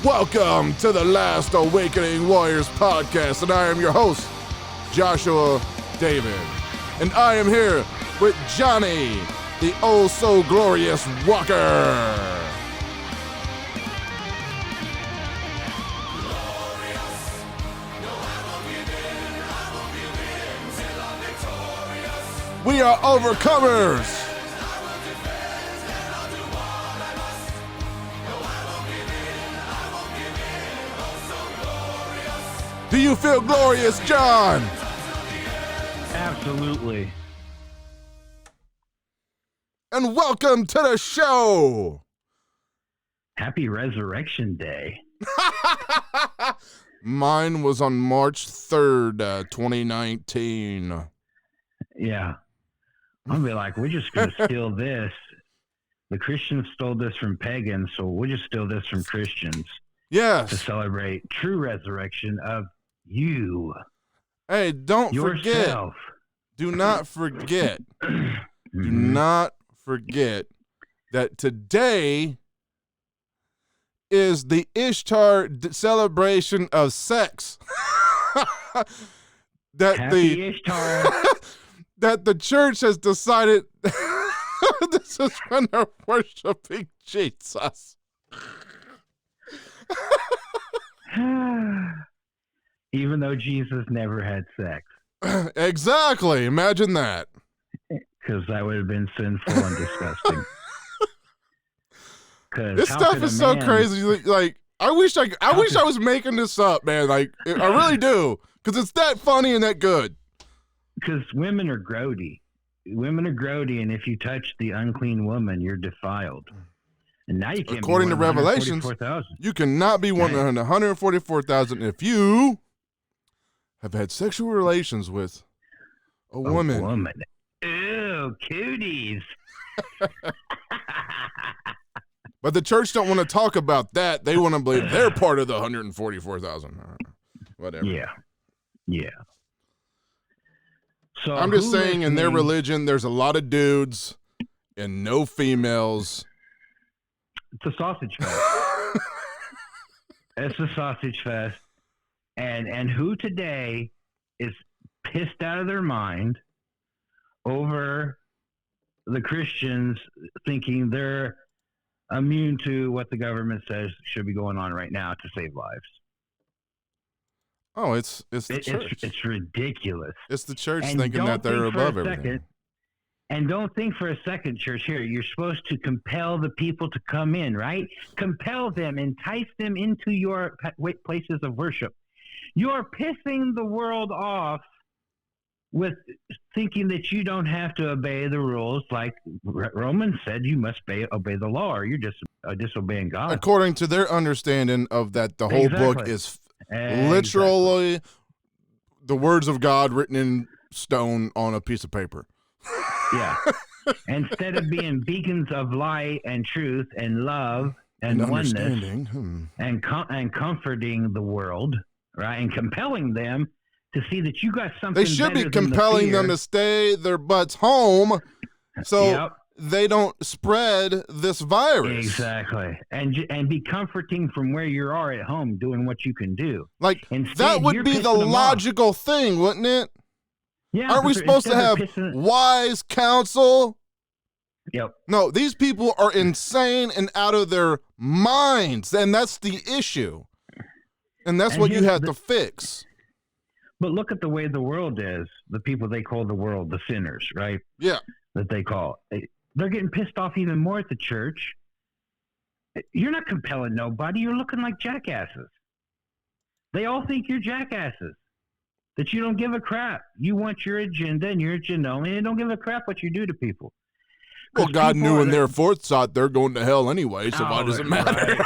Welcome to the Last Awakening Warriors podcast, and I am your host, Joshua David. And I am here with Johnny, the oh so glorious Walker. We are overcomers. Do you feel glorious, John? Absolutely. And welcome to the show. Happy Resurrection Day. Mine was on March 3rd, 2019. Yeah. I'm going to be like, we're just going to steal this. The Christians stole this from pagans, so we'll just steal this from Christians to Yes. celebrate true resurrection of you. Hey, don't forget. Yourself. Do not forget. Do Mhm. not forget that today is the Ishtar celebration of sex. that Happy Ishtar. that the church has decided this is when they're worshiping Jesus. Even though Jesus never had sex, Exactly. Imagine that. because that would have been sinful and disgusting. This stuff is so crazy. Like, I wish I was making this up, man. Like, I really do, because it's that funny and that good. Because women are grody. Women are grody, and if you touch the unclean woman, you're defiled. And now you can't. According be to one of Revelations, 144,000. you cannot be one of the 144,000 if you have had sexual relations with a woman. Ew, cooties. But the church don't want to talk about that. They want to believe they're part of the 144,000. Whatever. Yeah. So I'm just who saying, in their listening- religion, there's a lot of dudes and no females. It's a sausage fest. It's a sausage fest. And who today is pissed out of their mind over the Christians thinking they're immune to what the government says should be going on right now to save lives? Oh, it's the church. It's ridiculous. It's the church And thinking don't that they're think for a above everything. second- And don't think for a second, church, here, you're supposed to compel the people to come in, right? Compel them, entice them into your places of worship. You're pissing the world off with thinking that you don't have to obey the rules. Like Romans said, you must obey the law, or you're just disobeying God. According to their understanding of that, the whole book Exactly. is Exactly. literally the words of God written in stone on a piece of paper. Yeah. Instead of being beacons of light and truth and love and oneness understanding. and comforting the world, right, and compelling them to see that you got something. They should be better than the compelling them fear. to stay their butts home so Yep, they don't spread this virus. exactly, and be comforting from where you are at home, doing what you can do. Like, Instead, that would you're be the pissing them off. logical thing, wouldn't it? Yeah, Aren't we supposed to have wise counsel? Yep. No, these people are insane and out of their minds, and that's the issue. And that's And what you here's have the- to fix. But look at the way the world is. The people they call the world, the sinners, right? Yeah. That they call. They're getting pissed off even more at the church. You're not compelling nobody. You're looking like jackasses. They all think you're jackasses. That you don't give a crap. You want your agenda and your agenda only, and you don't give a crap what you do to people. Well, 'Cause God people knew are- in their forethought they're going to hell anyway, so why Oh, does it right. matter?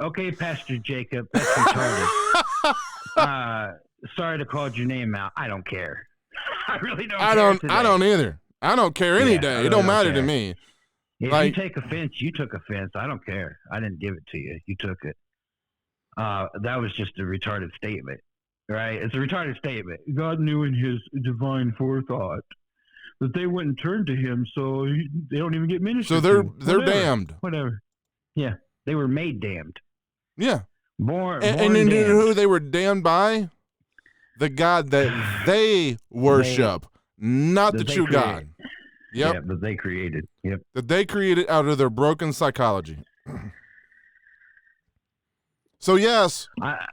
Okay, Pastor Jacob, that's retarded. Sorry to call your name out. I don't care. I really don't. I don't either. I don't care any Yeah, day. I It really don't don't matter to care. me. If Like- you take offense, you took offense. I don't care. I didn't give it to you. You took it. That was just a retarded statement, right? It's a retarded statement. God knew in his divine forethought that they wouldn't turn to him, so they don't even get ministered So they're to. Whatever. damned. Whatever. Yeah, they were made damned. Yeah. Born And you damned. know who they were damned by? The God that they worship, not the true God. Yep. Yeah, that they created. Yep. That they created out of their broken psychology. So, yes,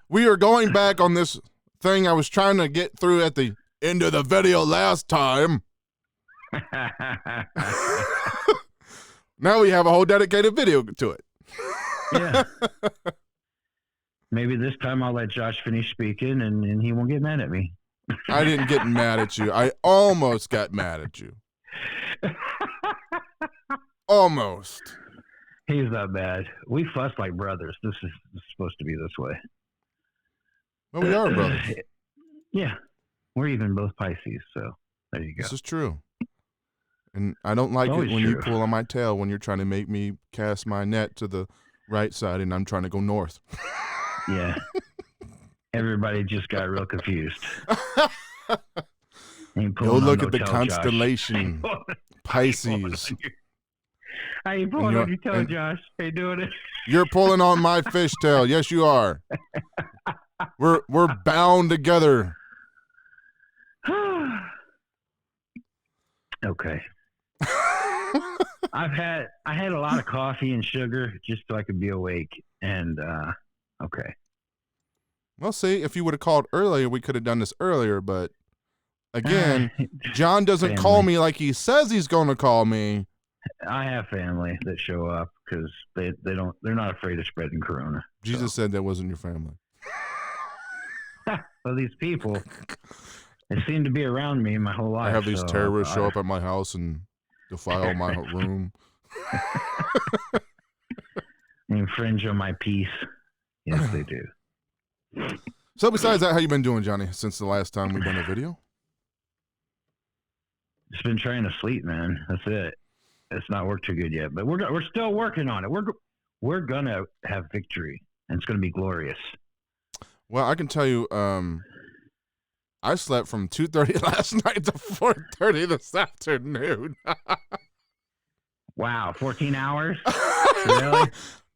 we are going back on this thing I was trying to get through at the end of the video last time. Now we have a whole dedicated video to it. Yeah. Maybe this time I'll let Josh finish speaking and he won't get mad at me. I didn't get mad at you. I almost got mad at you. Almost. He's not bad. We fuss like brothers. This is supposed to be this way. Well, we are brothers. Yeah. We're even both Pisces, so there you go. This is true. And I don't like it when you pull on my tail when you're trying to make me cast my net to the right side and I'm trying to go north. Yeah. Everybody just got real confused. Go look at the constellation, Pisces. I ain't pulling on your toe, Josh. Hey, doing it. You're pulling on my fishtail. Yes, you are. We're bound together. Okay. I had a lot of coffee and sugar just so I could be awake. And okay. Well, see, if you would have called earlier, we could have done this earlier. But again, John doesn't call me like he says he's going to call me. I have family that show up because they're not afraid of spreading corona. Jesus said that wasn't your family. Well, these people, they seem to be around me my whole life. I have these terrorists show up at my house and defile my room. They infringe on my peace. Yes, they do. So besides that, how you been doing, Johnny, since the last time we've done a video? Just been trying to sleep, man. That's it. It's not worked too good yet, but we're still working on it. We're gonna have victory, and it's gonna be glorious. Well, I can tell you, I slept from 2:30 last night to 4:30 this afternoon. Wow, 14 hours? Really?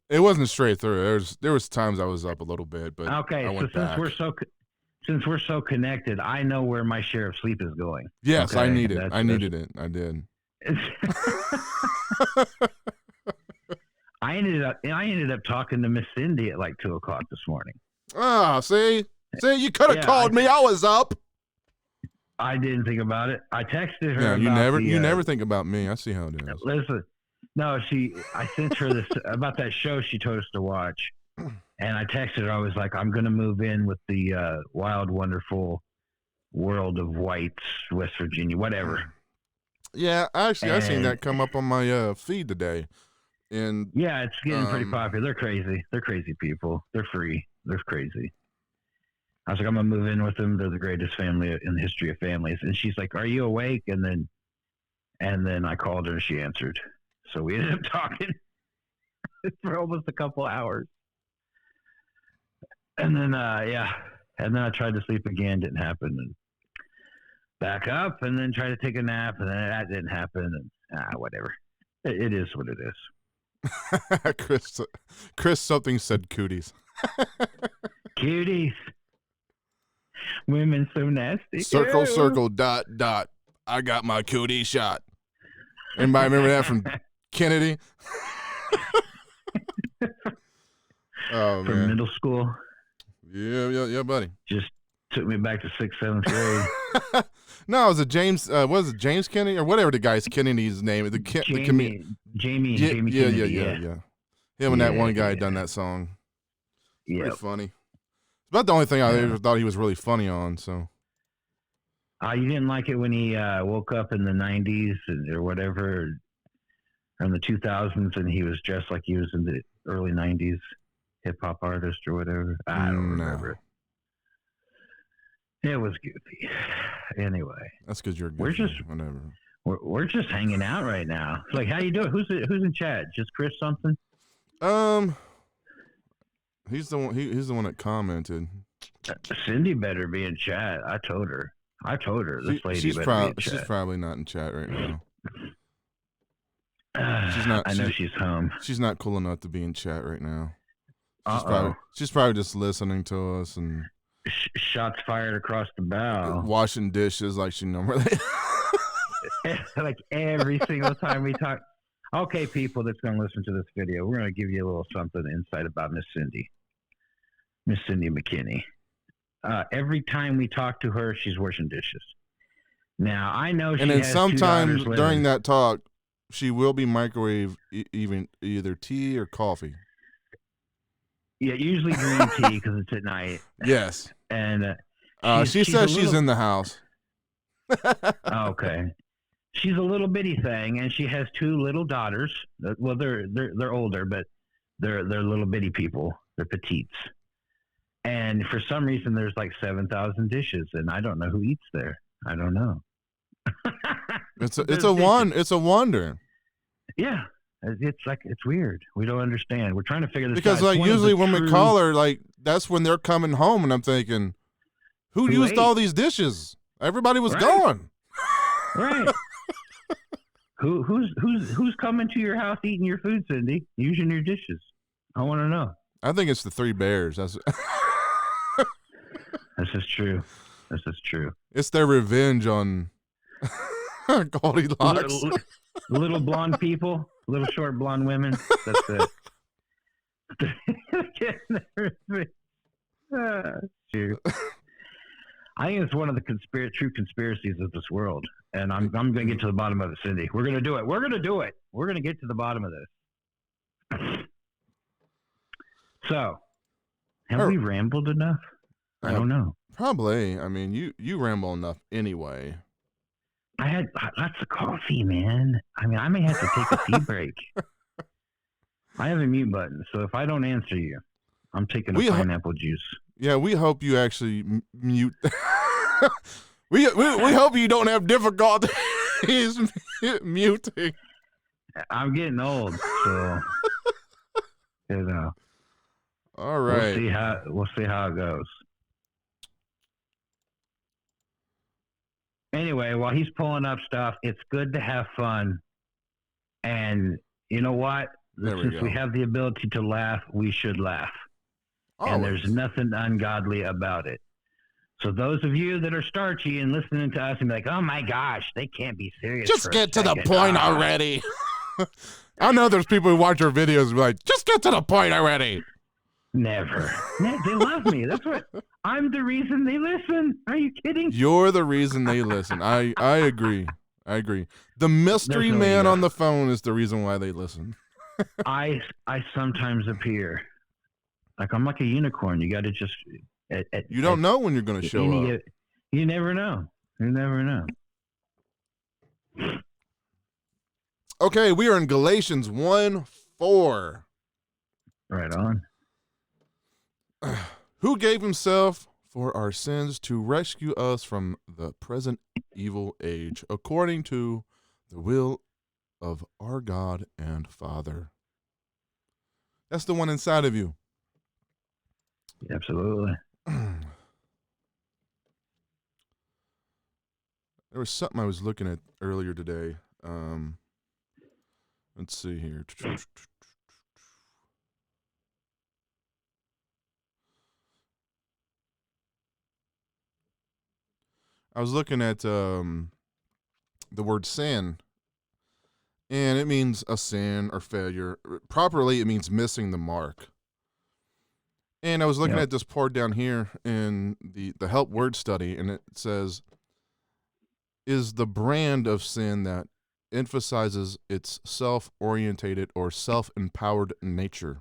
It wasn't straight through. There was times I was up a little bit, but okay. I went so back. since we're so connected, I know where my share of sleep is going. Yes, okay? I need it. I needed it. I did. I ended up talking to Miss Cindy at like 2:00 this morning. Ah, see, you could have called me. I was up. I didn't think about it. I texted her. Yeah, you about never think about me. I see how it is. Listen, no, I sent her this about that show she told us to watch, and I texted her. I was like, I'm going to move in with the Wild, Wonderful World of Whites, West Virginia, whatever. Yeah, actually, I seen that come up on my feed today, and yeah, it's getting pretty popular. They're crazy. They're crazy people. They're free. They're crazy. I was like, I'm gonna move in with them. They're the greatest family in the history of families. And she's like, "Are you awake?" And then I called her and she answered. So we ended up talking for almost a couple hours. And then and then I tried to sleep again, didn't happen, and back up, and then try to take a nap, and then that didn't happen, and whatever. It is what it is. Chris something said cooties. Cuties. Women so nasty. Circle, circle, dot, dot. I got my cootie shot. Anybody remember that from Kennedy? Oh, from man. middle school. Yeah, buddy. Just took me back to 6th, 7th grade. No, it was a James. Was it James Kennedy or whatever the guy's Kennedy's name? Jamie Kennedy. Yeah. Him and that one guy done that song. Yeah, pretty funny. It's about the only thing I ever thought he was really funny on. So. You didn't like it when he woke up in the 90s or whatever, or in the 2000s, and he was dressed like he was in the early 90s hip hop artist or whatever. I don't remember it. It was goofy. Anyway, that's because you're goofy. We're just hanging out right now. It's like, how you doing? Who's in chat? Just Chris something? He's the one. He's the one that commented. Cindy better be in chat. I told her. This lady she's better be in chat. She's probably not in chat right now. I know she's home. She's not cool enough to be in chat right now. Uh-oh. She's probably just listening to us and shots fired across the bow. Washing dishes like she normally. Like every single time we talk. Okay, people that's going to listen to this video, we're going to give you a little something insight about Miss Cindy McKinney. Every time we talk to her, she's washing dishes. Now I know she. And then sometimes during that talk, she will be microwave even either tea or coffee. Yeah, usually green tea because it's at night. Yes. And she says she's in the house. Okay. She's a little bitty thing, and she has 2 little daughters. Well, they're older, but they're little bitty people. They're petites. And for some reason, there's like 7,000 dishes, and I don't know who eats there. I don't know. It's a wonder. Yeah. It's weird. We don't understand. We're trying to figure this out. Because like usually when we call her, like that's when they're coming home, and I'm thinking, who used ate all these dishes? Everybody was gone. Right. Who's coming to your house eating your food, Cindy? Using your dishes? I want to know. I think it's the 3 bears. This is true. This is true. It's their revenge on Goldilocks. Little blonde people. Little short blonde women. That's it. Shoot. I think it's one of the true conspiracies of this world, and I'm going to get to the bottom of it, Cindy. We're going to do it. We're going to do it. We're going to get to the bottom of this. So, have we rambled enough? I don't know. Probably. I mean, you ramble enough anyway. I had lots of coffee, man. I mean, I may have to take a tea break. I have a mute button, so if I don't answer you, I'm taking a pineapple juice. Yeah, we hope you actually mute. we hope you don't have difficulties muting. I'm getting old, so you know. All right. We'll see how it goes. Anyway, while he's pulling up stuff, it's good to have fun. And you know what? Since we have the ability to laugh, we should laugh. Always. And there's nothing ungodly about it. So those of you that are starchy and listening to us and be like, oh my gosh, they can't be serious. Just get to the point already. I know there's people who watch our videos and be like, just get to the point already. Never. They love me. That's what I'm the reason they listen. Are you kidding? You're the reason they listen. I agree. The mystery man on the phone is the reason why they listen. I sometimes appear like I'm like a unicorn. You got to just. You don't know when you're going to show up. You never know. You never know. Okay, we are in Galatians 1:4. Right on. Who gave himself for our sins to rescue us from the present evil age, according to the will of our God and Father. That's the one inside of you. Absolutely. There was something I was looking at earlier today. Let's see here. I was looking at the word sin, and it means a sin or failure. Properly, it means missing the mark. And I was looking at this part down here in the Help Word Study, and it says, is the brand of sin that emphasizes its self-orientated or self-empowered nature.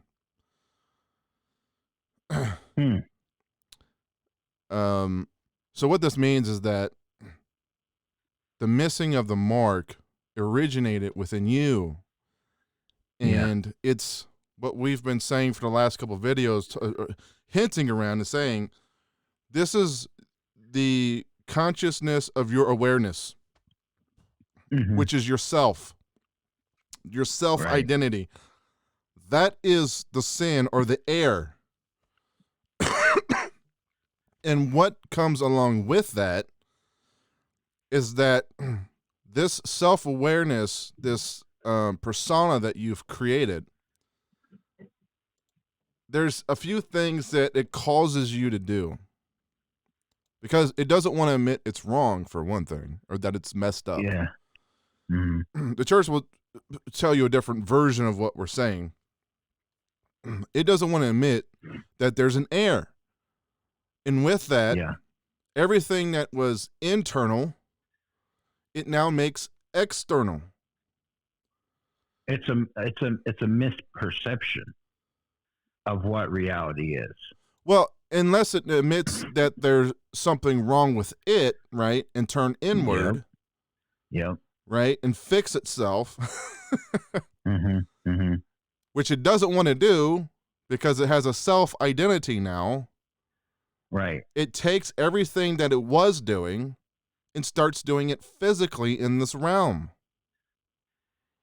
So what this means is that the missing of the mark originated within you. And it's what we've been saying for the last couple of videos, hinting around and saying, this is the consciousness of your awareness, which is yourself, your self-identity. That is the sin or the error. And what comes along with that is that this self-awareness, this persona that you've created, there's a few things that it causes you to do. Because it doesn't want to admit it's wrong, for one thing, or that it's messed up. Yeah. Mm-hmm. The church will tell you a different version of what we're saying. It doesn't want to admit that there's an error. And with that, everything that was internal, it now makes external. It's a misperception of what reality is. Well, unless it admits that there's something wrong with it, right, and turn inward, right, and fix itself, which it doesn't want to do because it has a self-identity now. Right. It takes everything that it was doing and starts doing it physically in this realm.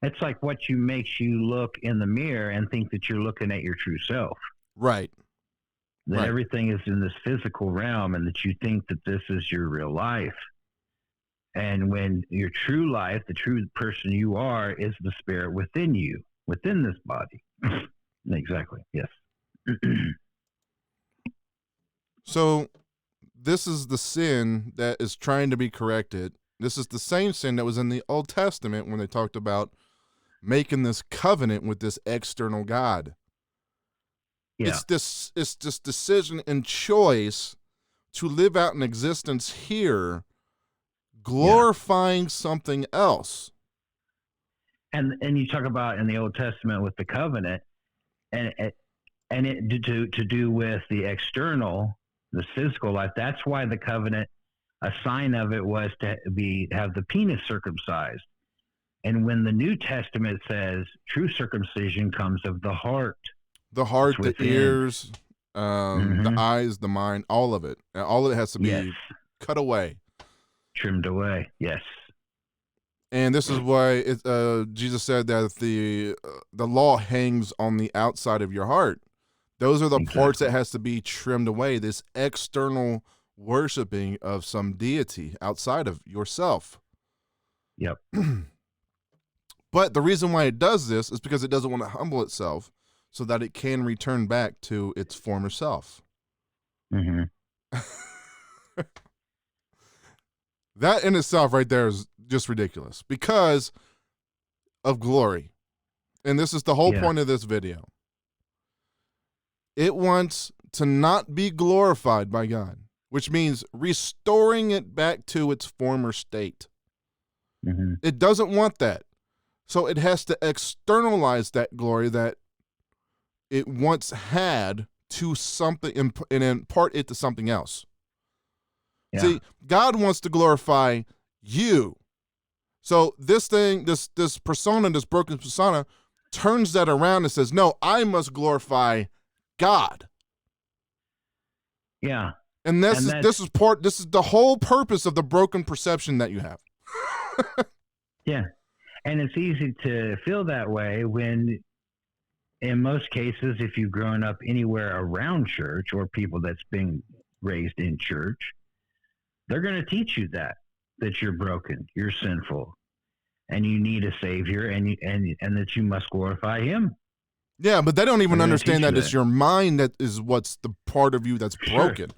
It's like what makes you look in the mirror and think that you're looking at your true self. Right. That everything is in this physical realm and that you think that this is your real life. And when your true life, the true person you are, is the spirit within you, within this body. Exactly. Yes. So this is the sin that is trying to be corrected. This is the same sin that was in the Old Testament when they talked about making this covenant with this external God. Yeah. It's this decision and choice to live out an existence here, glorifying something else. And you talk about in the Old Testament with the covenant, and it to do with the external, the physical life. That's why the covenant, a sign of it was to have the penis circumcised. And when the New Testament says true circumcision comes of the heart. The heart, the ears, the eyes, the mind, all of it. All of it has to be cut away. Trimmed away, yes. And this is why Jesus said that the law hangs on the outside of your heart. Those are the parts that has to be trimmed away, this external worshiping of some deity outside of yourself. Yep. But the reason why it does this is because it doesn't want to humble itself so that it can return back to its former self. That in itself right there is just ridiculous because of glory. And this is the whole point of this video. It wants to not be glorified by God, which means restoring it back to its former state. It doesn't want that. So it has to externalize that glory that it once had to something and impart it to something else. Yeah. See, God wants to glorify you. So this thing, this persona, this broken persona, turns that around and says, no, I must glorify God. Yeah. And this is the whole purpose of the broken perception that you have. Yeah. And it's easy to feel that way when, in most cases, if you've grown up anywhere around church or people that's been raised in church, they're going to teach you that you're broken, you're sinful, and you need a savior, and that you must glorify him. Yeah, but they don't even understand that it's your mind that is what's the part of you that's broken.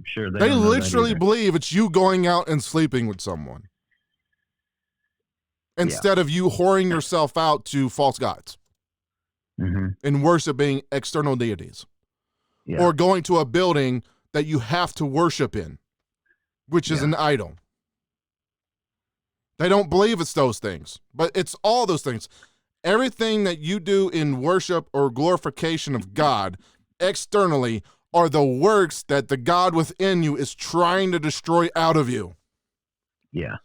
Sure. They literally believe it's you going out and sleeping with someone instead of you whoring yourself out to false gods and worshiping external deities or going to a building that you have to worship in, which is an idol. They don't believe it's those things, but it's all those things. Everything that you do in worship or glorification of God externally are the works that the God within you is trying to destroy out of you. Yeah.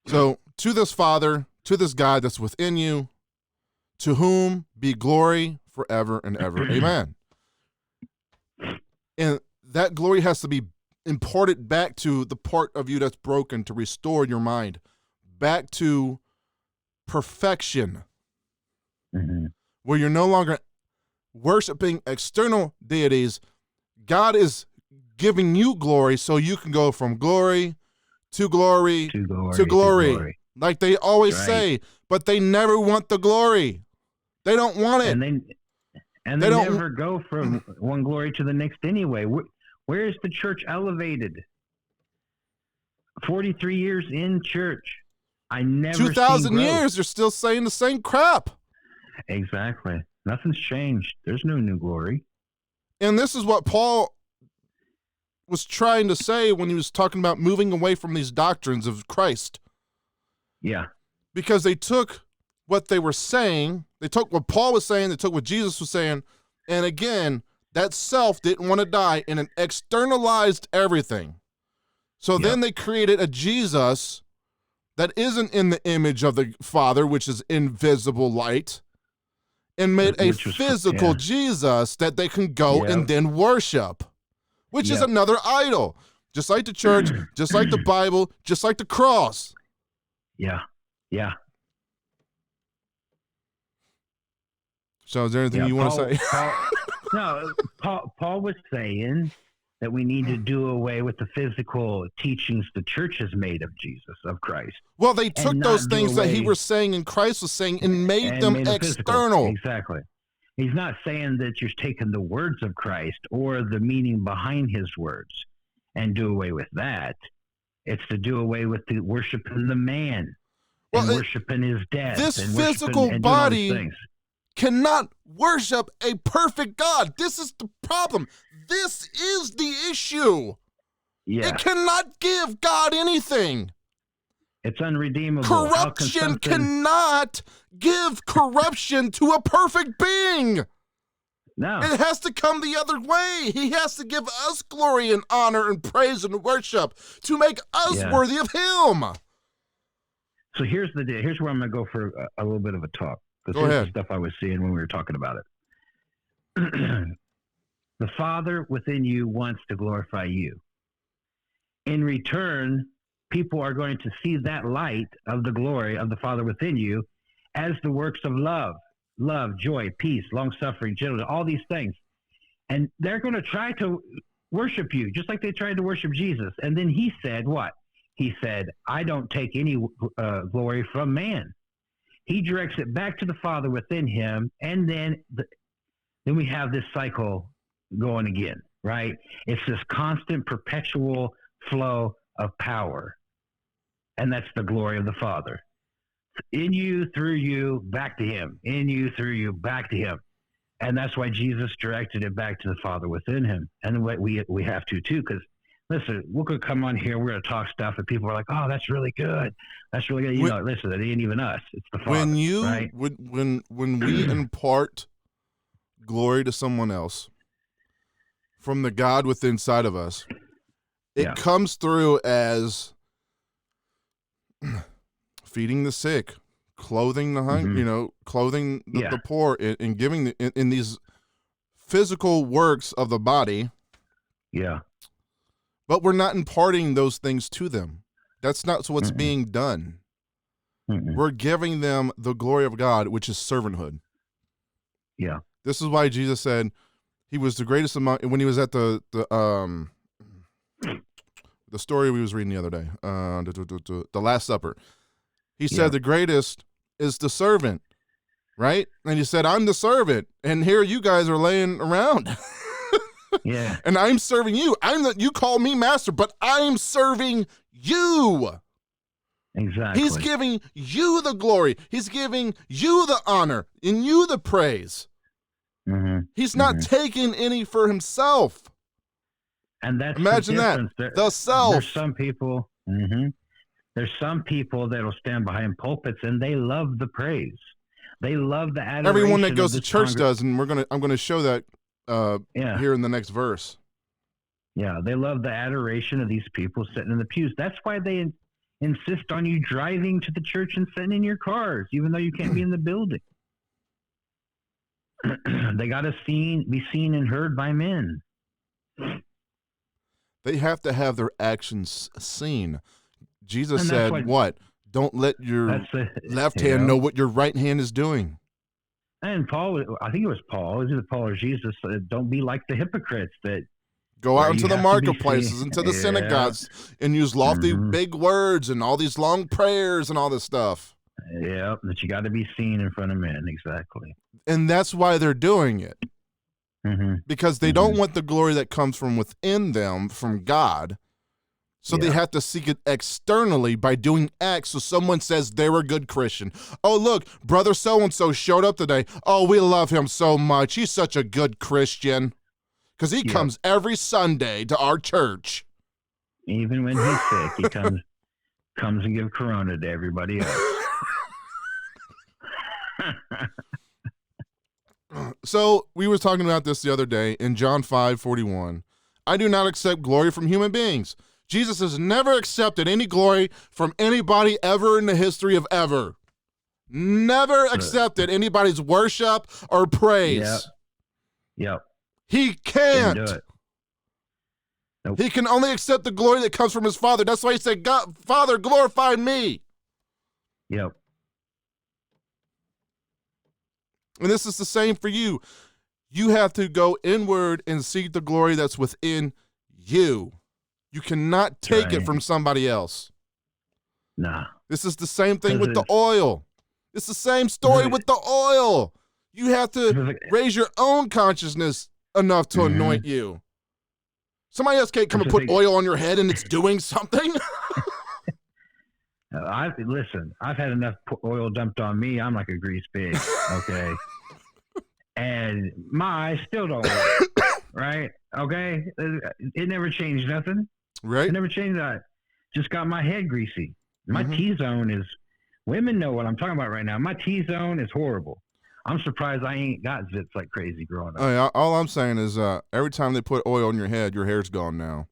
So to this Father, to this God that's within you, to whom be glory forever and ever. Amen. And that glory has to be imparted back to the part of you that's broken to restore your mind back to perfection, where you're no longer worshiping external deities. God is giving you glory so you can go from glory to glory, to glory, to glory. to glory. Like they always Right. say, but they never want the glory. They don't want it. And they never go from one glory to the next anyway. Where is the church elevated? 43 years in church. I never 2,000 seen growth. years, they're still saying the same crap. Exactly. Nothing's changed. There's no new glory. And this is what Paul was trying to say when he was talking about moving away from these doctrines of Christ. Yeah. Because they took what they were saying, they took what Paul was saying, they took what Jesus was saying, and again, that self didn't want to die, and it externalized everything. So then they created a Jesus that isn't in the image of the Father, which is invisible light, and made a physical Jesus that they can go and then worship, which is another idol, just like the church, just like the Bible, just like the cross. Yeah. Yeah. So is there anything you want to say? Paul was saying that we need to do away with the physical teachings the church has made of Jesus, of Christ. Well, they took those things that he was saying and Christ was saying and made them external. Exactly. He's not saying that you're taking the words of Christ or the meaning behind his words and do away with that. It's to do away with the worshiping the man and worshiping his death. This and physical body cannot worship a perfect God. This is the problem. This is the issue. Yeah. It cannot give God anything. It's unredeemable. Corruption cannot give corruption to a perfect being. No. It has to come the other way. He has to give us glory and honor and praise and worship to make us worthy of him. So here's where I'm going to go for a little bit of a talk. Because here's the stuff I was seeing when we were talking about it. The Father within you wants to glorify you. In return, people are going to see that light of the glory of the Father within you as the works of love, joy, peace, long-suffering, gentleness, all these things. And they're going to try to worship you, just like they tried to worship Jesus. And then he said what? He said, I don't take any glory from man. He directs it back to the Father within him, and then we have this cycle going again, right? It's this constant, perpetual flow of power, and that's the glory of the Father. In you, through you, back to him. In you, through you, back to him. And that's why Jesus directed it back to the Father within him. And we have to too, because listen, we could come on here, we're going to talk stuff, and people are like, oh, that's really good. That's really good. You know, listen, it ain't even us. It's the Father. Right? When we impart glory to someone else from the God within inside of us, it comes through as feeding the sick, clothing the hungry, clothing the poor, and giving in these physical works of the body. Yeah. But we're not imparting those things to them. That's not what's being done. We're giving them the glory of God, which is servanthood. Yeah. This is why Jesus said he was the greatest among, when he was at the story we was reading the other day, the Last Supper. He said the greatest is the servant, right? And he said, I'm the servant, and here you guys are laying around. Yeah. And I'm serving you. You call me master, but I'm serving you. Exactly. He's giving you the glory. He's giving you the honor and you the praise. He's not taking any for himself. And that's imagine that. The self. There's some people. There's some people that'll stand behind pulpits and they love the praise. They love the adoration. Everyone that goes to church does, and I'm gonna show that here in the next verse. Yeah, they love the adoration of these people sitting in the pews. Be why they insist on you driving to the church and sitting in your cars, even though you can't be in the building. They got to be seen and heard by men. They have to have their actions seen. Jesus said, what? Don't let your left hand know what your right hand is doing. And Paul, I think it was Paul, is it Paul or Jesus? Don't be like the hypocrites that Go out Where into you the have to be marketplaces, into the Yeah. synagogues, and use lofty Mhm. big words and all these long prayers and all this stuff. Yep, that you got to be seen in front of men. Exactly. And that's why they're doing it. Mm-hmm. Because they don't want the glory that comes from within them, from God. So they Yeah. have to seek it externally by doing acts. So someone says they're a good Christian. Oh, look, brother so-and-so showed up today. Oh, we love him so much. He's such a good Christian. Because he Yep. comes every Sunday to our church. Even when he's sick, he comes and give Corona to everybody else. So we were talking about this the other day in John 5:41. I do not accept glory from human beings. Jesus has never accepted any glory from anybody ever in the history of ever. Never accepted anybody's worship or praise. Yep. He Couldn't can't. do it. Nope. He can only accept the glory that comes from his Father. That's why he said, God, Father, glorify me. Yep. And this is the same for you. You have to go inward and seek the glory that's within you. You cannot take it Right. from somebody else. Nah. This is the same thing with the Because oil. It's the same story Right. with the oil. You have to Because raise your own consciousness enough to Mhm. anoint you. Somebody else can't come and That's the put thing. oil on your head and it's doing something. Listen. I've had enough oil dumped on me. I'm like a grease pig. Okay. And my eyes still don't work. Right? Okay. It never changed nothing. Right? It never changed that. Just got my head greasy. My Mhm. T-zone is. Women know what I'm talking about right now. My T-zone is horrible. I'm surprised I ain't got zits like crazy growing up. Oh, yeah, all I'm saying is every time they put oil on your head, your hair's gone now.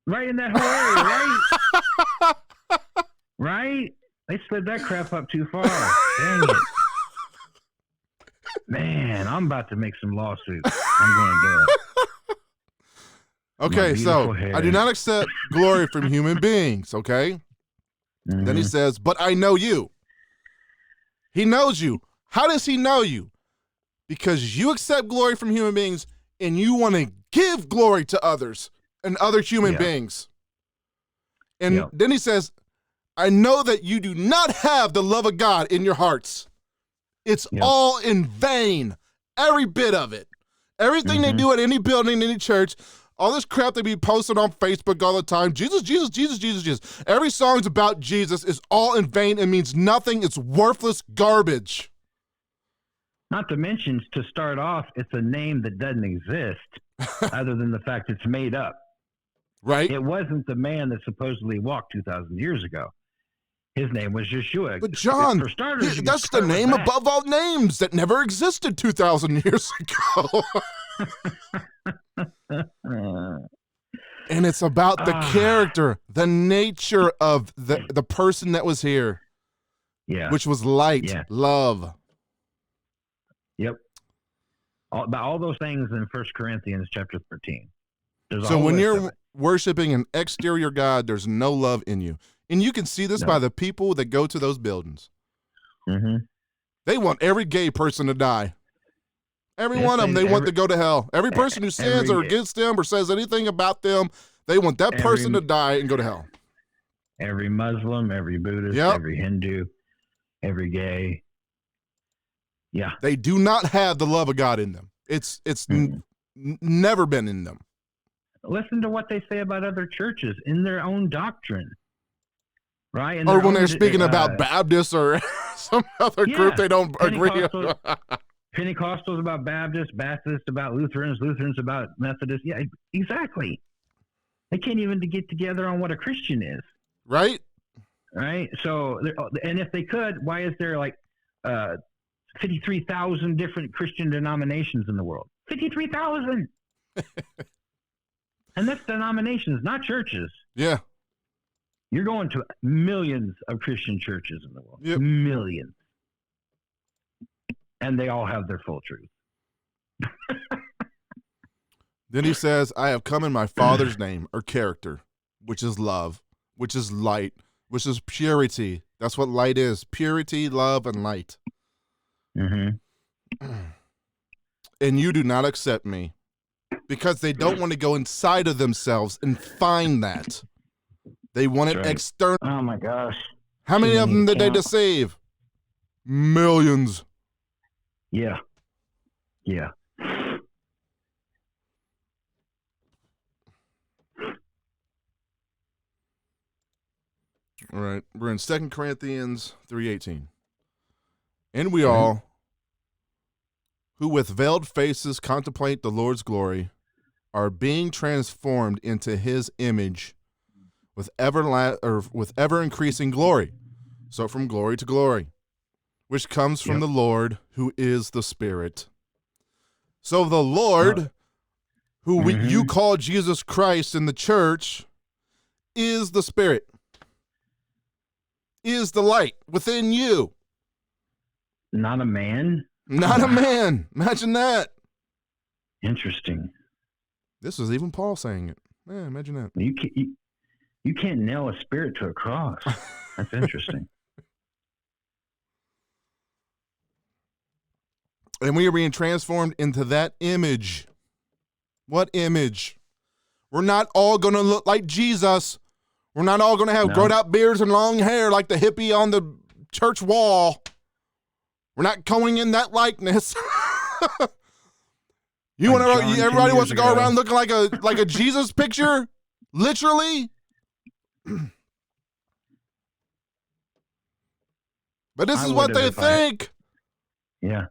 Right in that whole area, right? Right? They slid that crap up too far. Dang it. Man, I'm about to make some lawsuits. I'm going to do it. Okay, so beautiful hair. I do not accept glory from human beings, okay? Then he Mhm. says, but I know you. He knows you. How does he know you? Because you accept glory from human beings and you want to give glory to others and other human Yeah. beings. And Yep. then he says, I know that you do not have the love of God in your hearts. It's Yep. all in vain. Every bit of it. Everything they Mhm. do at any building, any church, all this crap they be posting on Facebook all the time. Jesus, Jesus, Jesus, Jesus, Jesus. Every song's about Jesus is all in vain and means nothing. It's worthless garbage. Not to mention, to start off, it's a name that doesn't exist other than the fact it's made up. Right? It wasn't the man that supposedly walked 2,000 years ago. His name was Yeshua. But John, for starters, you can that's the start with name that. above all names that never existed 2,000 years ago. And it's about the character, the nature of the person that was here, Yeah. which was light, Yeah. love. Yep. About all those things in 1 Corinthians chapter 13. There's a So whole when list you're of it. worshiping an exterior God, there's no love in you. And you can see this No. by the people that go to those buildings. Mhm. They want every gay person to die. Every Yes, one of them, they want every- to go to hell. Every person who sins or every- against them or says anything about them, they want that person to every- die and go to hell. Every Muslim, every Buddhist, Yep. every Hindu, every gay. Yeah. They do not have the love of God in them. It's Mm. never been in them. Listen to what they say about other churches in their own doctrine. Right? In Or their when own, they're speaking about Baptists or some other group Yeah, they don't agree with. Pentecostals about Baptists, Baptists about Lutherans, Lutherans about Methodists. Yeah, exactly. They can't even get together on what a Christian is. Right? Right? So, and if they could, why is there like 53,000 different Christian denominations in the world? 53,000! And that's denominations, not churches. Yeah. You're going to millions of Christian churches in the world. Yep. Millions. And they all have their full truth. Then he says, I have come in my Father's name or character, which is love, which is light, which is purity. That's what light is. Purity, love, and light. Mm-hmm. And you do not accept me. because they don't want to go inside of themselves and find that. They want it external. Oh my gosh. How many of them did they deceive? Millions. Yeah. Yeah. All right. We're in 2 Corinthians 3:18. And we all, who with veiled faces contemplate the Lord's glory, are being transformed into his image with ever increasing glory. So from glory to glory, which comes from the Lord, who is the Spirit. So the Lord, who you call Jesus Christ in the church, is the Spirit, is the light within you. Not a man? Not a man. Imagine that. Interesting. This was even Paul saying it. Yeah, imagine that. You can't nail a spirit to a cross. That's interesting. And we are being transformed into that image. What image? We're not all going to look like Jesus. We're not all going to have grown out beards and long hair like the hippie on the church wall. We're not going in that likeness. Everybody wants to go around looking like a Jesus picture? Literally? But this is what they think. Yeah.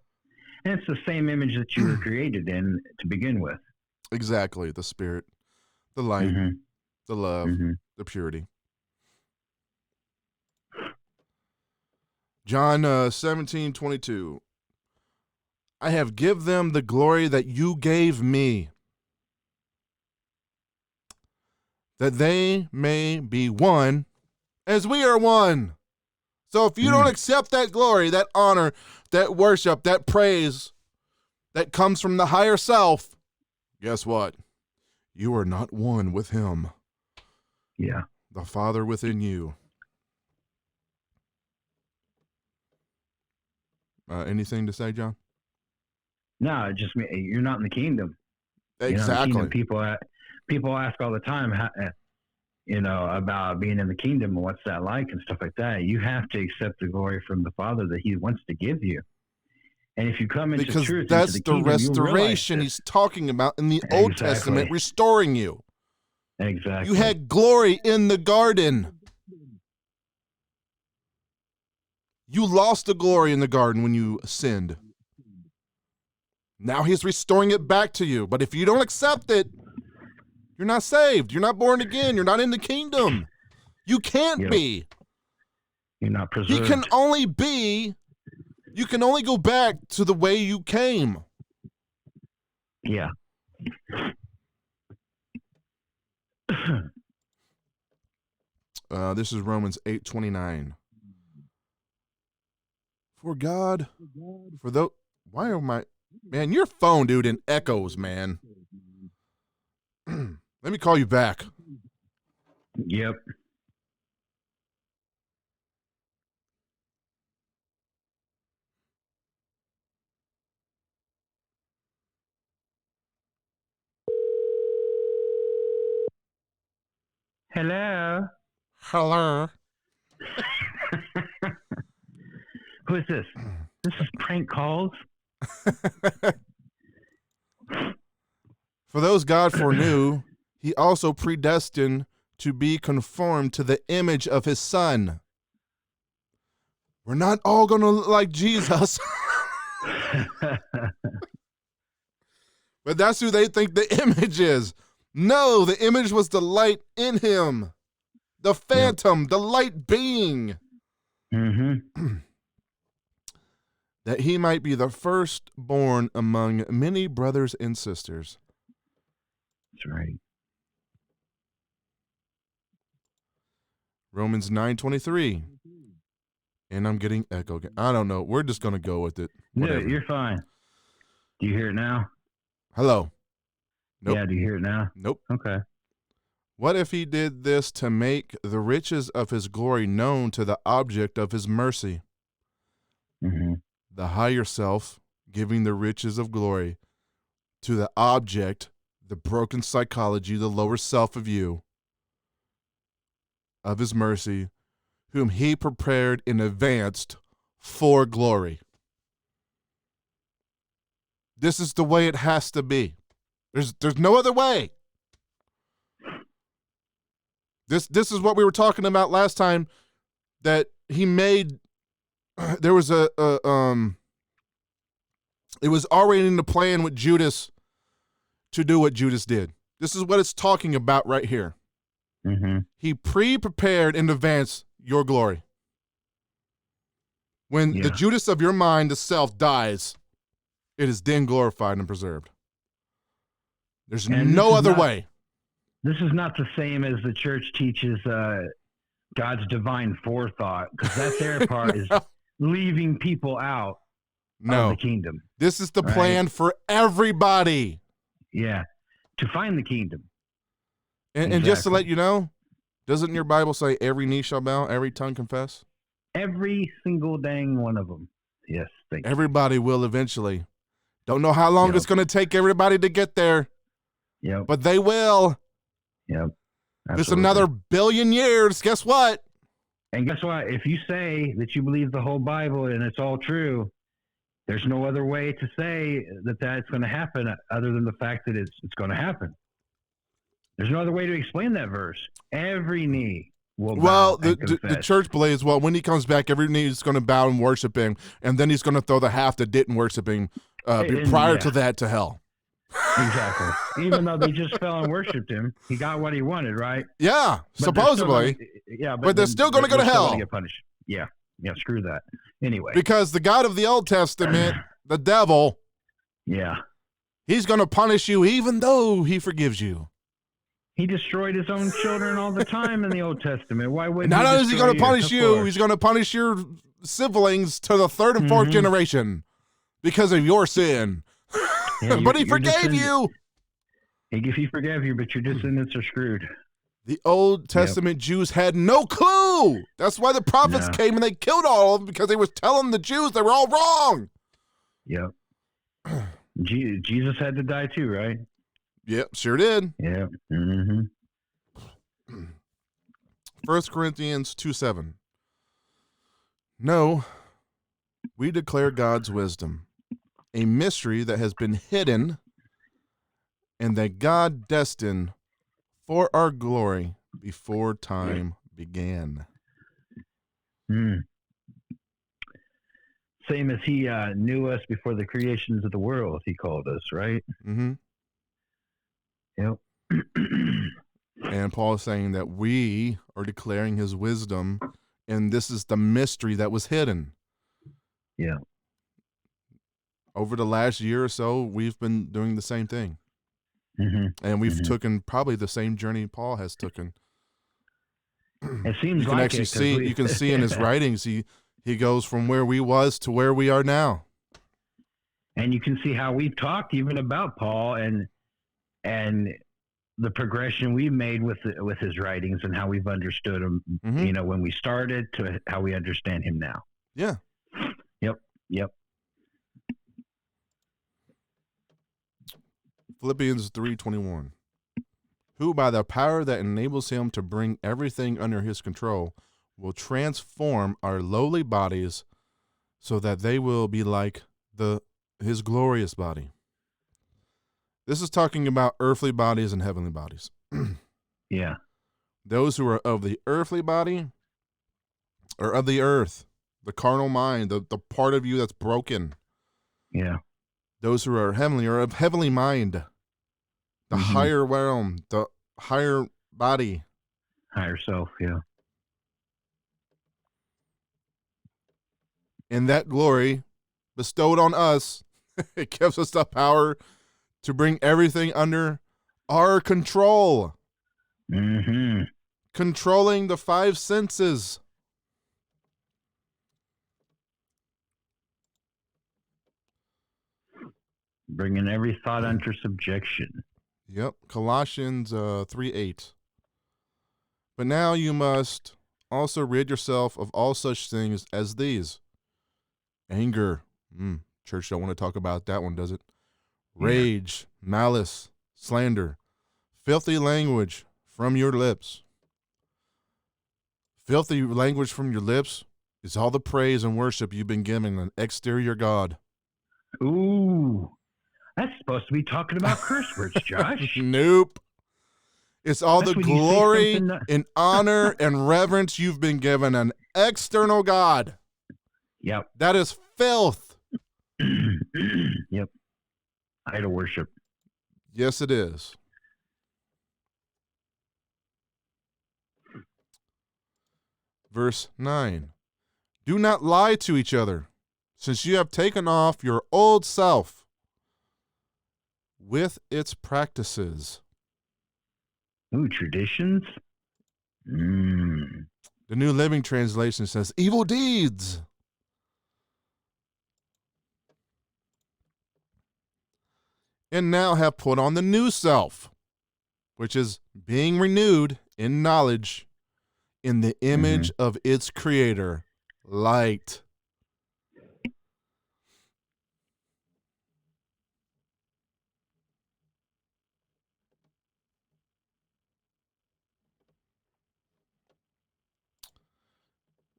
And it's the same image that you were created in to begin with. Exactly. The Spirit, the light, the love, the purity. John 17:22. I have give them the glory that you gave me, that they may be one as we are one. So if you don't accept that glory, that honor, that worship, that praise that comes from the higher self, guess what? You are not one with him. Yeah. The Father within you. Anything to say, John? No, it just you're not in the kingdom. Exactly. Kingdom, people ask all the time, about being in the kingdom and what's that like and stuff like that. You have to accept the glory from the Father that He wants to give you. And if you come into because truth, that's into the the kingdom, restoration He's talking about in the Old Testament, restoring you. Exactly. You had glory in the garden. You lost the glory in the garden when you sinned. Now He's restoring it back to you. But if you don't accept it, you're not saved. You're not born again. You're not in the kingdom. You can't be. You're not preserved. You can only go back to the way you came. Yeah. This is Romans 8:29. Man, your phone, dude, in echoes, man. Let me call you back. Yep. Hello. Hello. Who is this? This is prank calls. For those God foreknew, He also predestined to be conformed to the image of His Son. We're not all going to look like Jesus. But that's who they think the image is. No, the image was the light in Him. The phantom, the light being. That He might be the firstborn among many brothers and sisters. That's right. Romans 9:23. And I'm getting echo. I don't know. We're just going to go with it. Whatever. No, you're fine. Do you hear it now? Hello. Nope. Yeah, do you hear it now? Nope. Okay. What if He did this to make the riches of His glory known to the object of His mercy? The higher self giving the riches of glory to the object the broken psychology, the lower self of you, of his mercy, whom he prepared in advance for glory. This is the way it has to be. There's no other way. This is what we were talking about last time, that he made. There was it was already in the plan with Judas to do what Judas did. This is what it's talking about right here. Mm-hmm. He pre-prepared in advance your glory. When the Judas of your mind, the self, dies, it is then glorified and preserved. There's no other way. This is not the same as the church teaches God's divine forethought, because that their part is leaving people out of the kingdom. This is the plan for everybody. Yeah, to find the kingdom. And just to let you know, doesn't your Bible say every knee shall bow, every tongue confess? Every single dang one of them. Yes, thank you. Everybody will eventually. Don't know how long it's going to take everybody to get there. Yep. But they will. Yep. It's another billion years. Guess what? And guess what? If you say that you believe the whole Bible and it's all true, there's no other way to say that that's going to happen other than the fact that it's going to happen. There's no other way to explain that verse. Every knee will bow. Well, the church believes, well, when he comes back, every knee is going to bow and worship him, and then he's going to throw the half that didn't worship him prior to that to hell. Exactly. Even though they just fell and worshipped him, he got what he wanted, right? Yeah, but supposedly. But they're still going to go to hell. Get punished. Yeah, screw that. Anyway. Because the God of the Old Testament, the devil, he's going to punish you even though he forgives you. He destroyed his own children all the time in the Old Testament. Why wouldn't Not only is he going to punish you, he's going to punish your siblings to the third and fourth generation because of your sin. Yeah, but he forgave you. He forgave you, but your descendants are screwed. The Old Testament Jews had no clue. That's why the prophets came and they killed all of them, because they were telling the Jews they were all wrong. Yep. Jesus had to die too, right? Yep, sure did. Yep. Mm-hmm. 1 Corinthians 2:7. No, we declare God's wisdom, a mystery that has been hidden and that God destined for our glory before time began. Same as he knew us before the creations of the world, he called us, right? Mm-hmm. Yep. And Paul is saying that we are declaring his wisdom, and this is the mystery that was hidden. Yeah. Over the last year or so, we've been doing the same thing. Mm-hmm. And we've taken probably the same journey Paul has taken. It seems you can like actually see you can see in his writings he goes from where we was to where we are now. And you can see how we've talked even about Paul and the progression we've made with his writings and how we've understood him, when we started to how we understand him now. Yeah. Yep. Philippians 3:21. Who by the power that enables him to bring everything under his control will transform our lowly bodies so that they will be like his glorious body. This is talking about earthly bodies and heavenly bodies. Yeah. Those who are of the earthly body are of the earth, the carnal mind, the part of you that's broken. Yeah. Those who are heavenly are of heavenly mind, the higher realm, the higher body. Higher self, yeah. And that glory bestowed on us, it gives us the power to bring everything under our control. Mm-hmm. Controlling the five senses. Bringing every thought under subjection. Yep. Colossians 3:8. But now you must also rid yourself of all such things as these. Anger. Church don't want to talk about that one, does it? Rage, malice, slander, filthy language from your lips. Filthy language from your lips is all the praise and worship you've been giving an exterior God. Ooh, that's supposed to be talking about curse words, Josh. Nope. It's all That's the when you say glory something and honor and reverence you've been given an external God. Yep. That is filth. Yep. Idol worship. Yes, it is. Verse 9. Do not lie to each other, since you have taken off your old self with its practices. Ooh, traditions? The New Living Translation says evil deeds. And now have put on the new self, which is being renewed in knowledge in the image of its creator, light.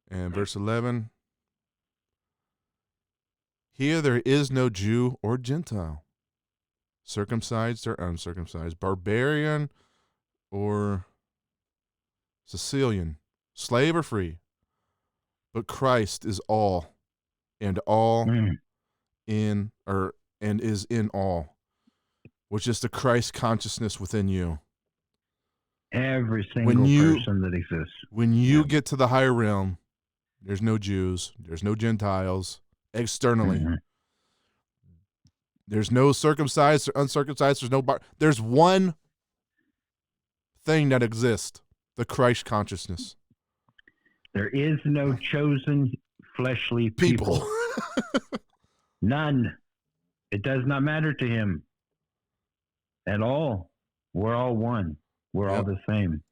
And verse 11, here there is no Jew or Gentile, circumcised or uncircumcised, barbarian or Sicilian, slave or free, but Christ is all, and all in, and is in all, which is the Christ consciousness within you. Every single person that exists. When you get to the higher realm, there's no Jews, there's no Gentiles externally. There's no circumcised or uncircumcised. There's one thing that exists, the Christ consciousness. There is no chosen fleshly people. None. It does not matter to him at all. We're all one. We're all the same.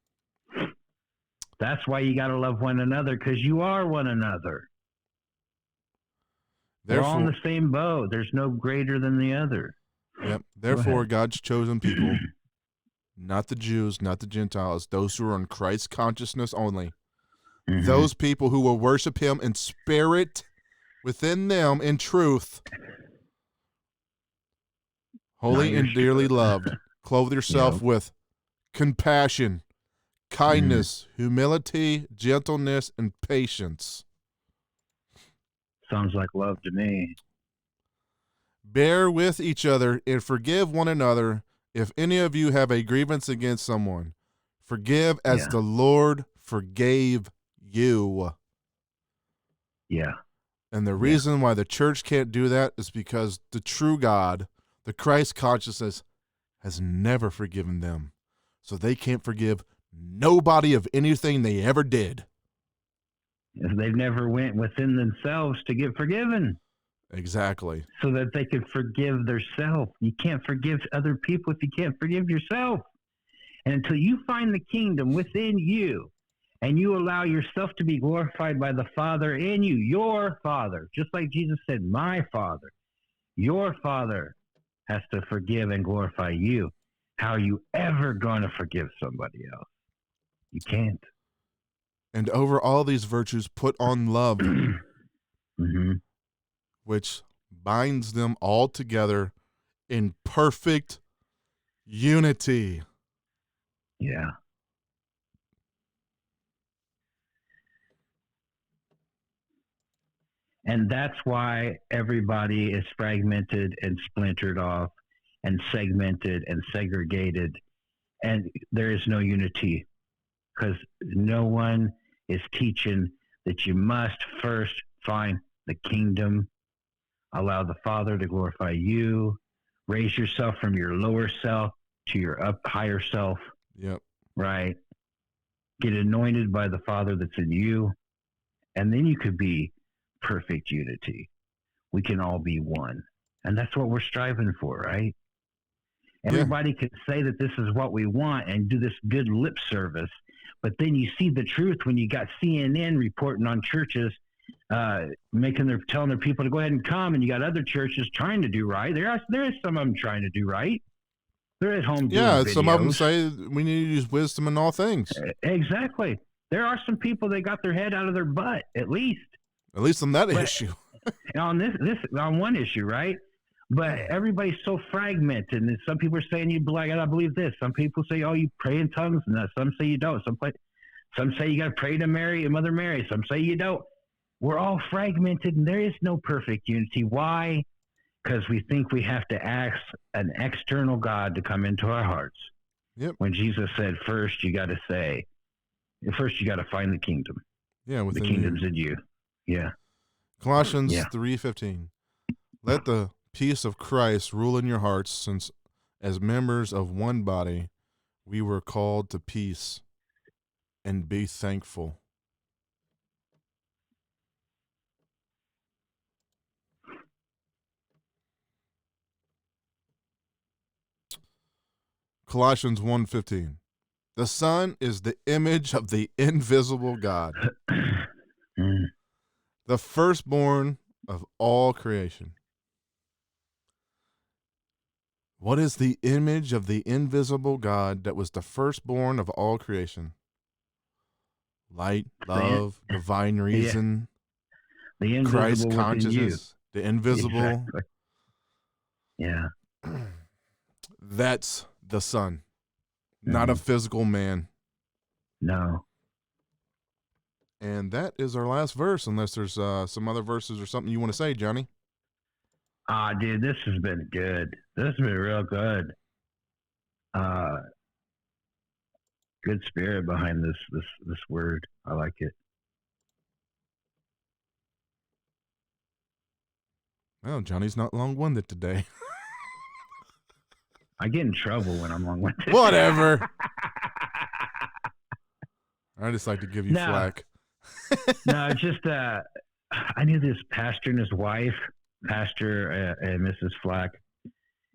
That's why you got to love one another, because you are one another. We're all in the same boat. There's no greater than the other. Yep. Therefore, God's chosen people, not the Jews, not the Gentiles, those who are in Christ's consciousness only, those people who will worship him in spirit within them in truth, holy and dearly loved, clothe yourself with compassion, kindness, humility, gentleness, and patience. Sounds like love to me. Bear with each other and forgive one another. If any of you have a grievance against someone, forgive as the Lord forgave you. Yeah. And the reason why the church can't do that is because the true God, the Christ consciousness, has never forgiven them. So they can't forgive nobody of anything they ever did. They've never went within themselves to get forgiven. Exactly. So that they could forgive themselves. You can't forgive other people if you can't forgive yourself. And until you find the kingdom within you, and you allow yourself to be glorified by the Father in you, your Father, just like Jesus said, my Father, your Father has to forgive and glorify you. How are you ever going to forgive somebody else? You can't. And over all these virtues, put on love, which binds them all together in perfect unity. Yeah. And that's why everybody is fragmented and splintered off and segmented and segregated. And there is no unity because no one is teaching that you must first find the kingdom, allow the Father to glorify you, raise yourself from your lower self to your up higher self. Yep. Right. Get anointed by the Father that's in you. And then you could be perfect unity. We can all be one. And that's what we're striving for, right? Everybody can say that this is what we want and do this good lip service. But then you see the truth when you got CNN reporting on churches telling their people to go ahead and come, and you got other churches trying to do right. There is some of them trying to do right, They're at home doing Yeah, videos. some of them say we need to use wisdom in all things. Exactly. There are some people that got their head out of their butt, at least. At least on that issue. On this on one issue, right? But everybody's so fragmented, and some people are saying you I believe this. Some people say, oh, you pray in tongues, and some say you don't. Some say you got to pray to Mary and Mother Mary. Some say you don't. We're all fragmented, and there is no perfect unity. Why? Because we think we have to ask an external God to come into our hearts. Yep. When Jesus said, first you got to find the kingdom. Yeah, the kingdom's in you. Yeah. Colossians 3:15. Let the peace of Christ rule in your hearts, since as members of one body we were called to peace, and be thankful. Colossians 1:15. The Son is the image of the invisible God, the firstborn of all creation. What is the image of the invisible God that was the firstborn of all creation? Light, love, divine reason, the Christ consciousness, the invisible. Exactly. Yeah. That's the Son, not a physical man. No. And that is our last verse, unless there's some other verses or something you want to say, Johnny. Dude, this has been good. This has been real good. Good spirit behind this word. I like it. Well, Johnny's not long-winded today. I get in trouble when I'm long-winded. Whatever. I just like to give you flack. No, just I knew this pastor and his wife, Pastor and Mrs. Flack,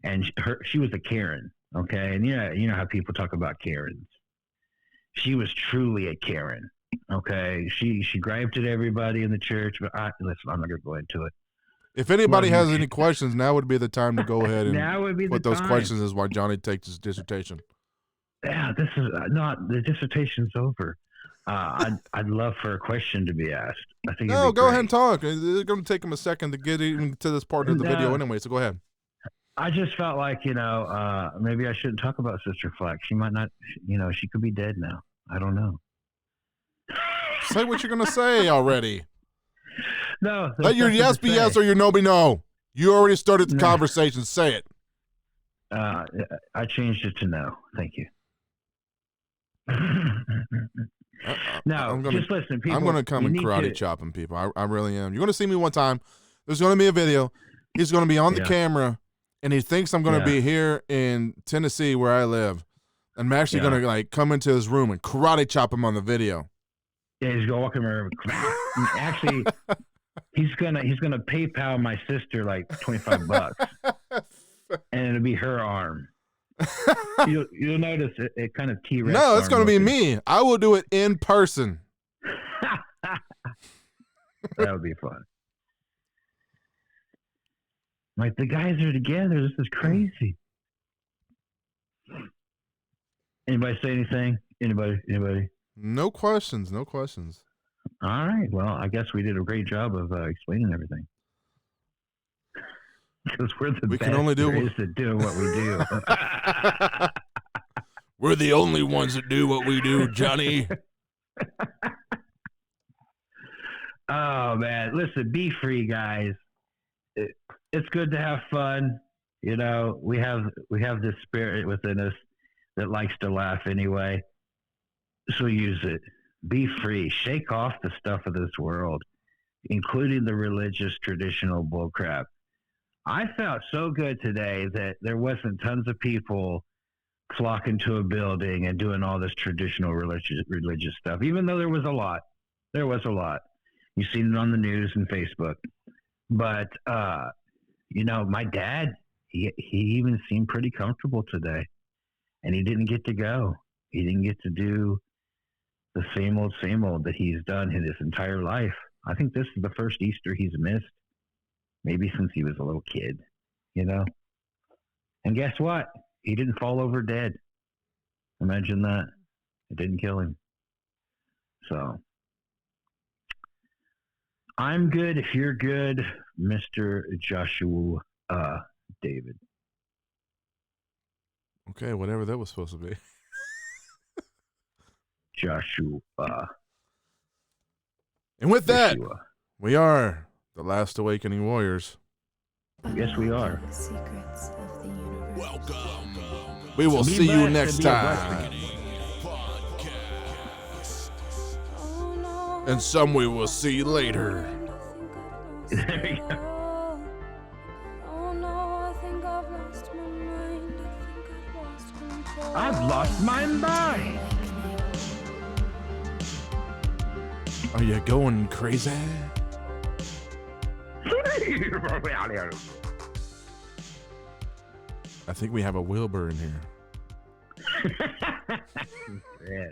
and she was a Karen. Okay, and you know how people talk about Karens. She was truly a Karen. Okay, she griped at everybody in the church, but listen, I'm not gonna go into it. If anybody has any questions, now would be the time to go ahead and now would be put the those time. questions as why Johnny takes his dissertation. Yeah, this is not the dissertation's over. I'd love for a question to be asked. I think. No, go ahead and talk. It's going to take him a second to get even to this part of the video anyway, so go ahead. I just felt like, maybe I shouldn't talk about Sister Flack. She might not, she could be dead now. I don't know. Say what you're going to say already. No. Let your yes be yes or your no be no. You already started the conversation. Say it. I changed it to no. Thank you. Just listen, people. I'm going to come and karate chopping people. I really am. You're going to see me one time. There's going to be a video. He's going to be on the camera, and he thinks I'm going to be here in Tennessee where I live. I'm actually going to come into his room and karate chop him on the video. Yeah, he's going to walk in my room. Actually, he's gonna PayPal my sister like $25, and it'll be her arm. You'll notice it kind of T-Rex. No, it's going to be me. I will do it in person. That would be fun. Like, the guys are together. This is crazy. Anybody say anything? Anybody? No questions. All right. Well, I guess we did a great job of explaining everything. Because we're the best can only do at doing what we do. We're the only ones that do what we do, Johnny. Oh, man. Listen, be free, guys. It's good to have fun. We have this spirit within us that likes to laugh anyway. So use it. Be free. Shake off the stuff of this world, including the religious, traditional bullcrap. I felt so good today that there wasn't tons of people flocking to a building and doing all this traditional religious stuff, even though there was a lot. You've seen it on the news and Facebook. But, my dad, he even seemed pretty comfortable today, and he didn't get to go. He didn't get to do the same old that he's done in his entire life. I think this is the first Easter he's missed, maybe since he was a little kid, And guess what? he didn't fall over dead. Imagine that. It didn't kill him. So I'm good if you're good, Mr. Joshua David. Okay, whatever that was supposed to be. Joshua. And with that, Joshua. we are the Last Awakening Warriors. Yes, we are. We will Be see you blessed next and be a time. And some we will see later. There we go. I've lost my mind. Are you going crazy? I think we have a Wilbur in here. Yeah.